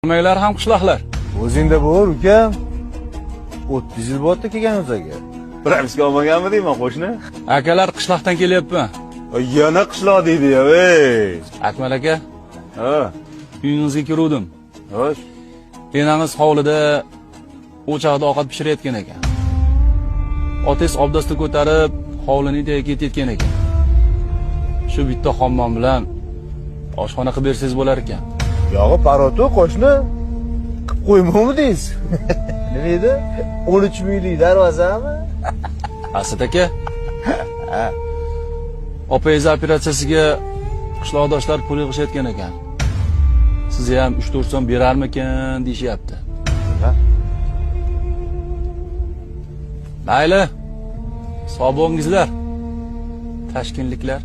Nimalar ham qishloqlar. O'zingda bor, ukam. 30 yil bo'ldi kelganimiz aka. Propiska olmaganmi deyman qo'shni? Akalar qishloqdan kelyapman. Yana qishloq deydi-ya, ey. Akmal aka, Ha, uyingizga kiruvdim. xo'sh. Enamiz hovlida o'choqda ovqat pishirayotgan ekan. Otangiz obdasta ko'tarib, hovlining tagiga ketayotgan ekan. Shu bitta xonman bilan oshxona qilib bersangiz bo'lar ekan. Yog'i paroto qo'shni qilib qo'ymoqmidingiz? Nima edi? 13 minglik darvozami? Asad aka. Opangiz operatsiyasiga qishloqdoshlar pul yig'ishayotgan ekan. Sizga ham 3-4 so'm berarmikan deyishyapti. Mayli. Sog' bo'lingizlar. Tashkentliklar.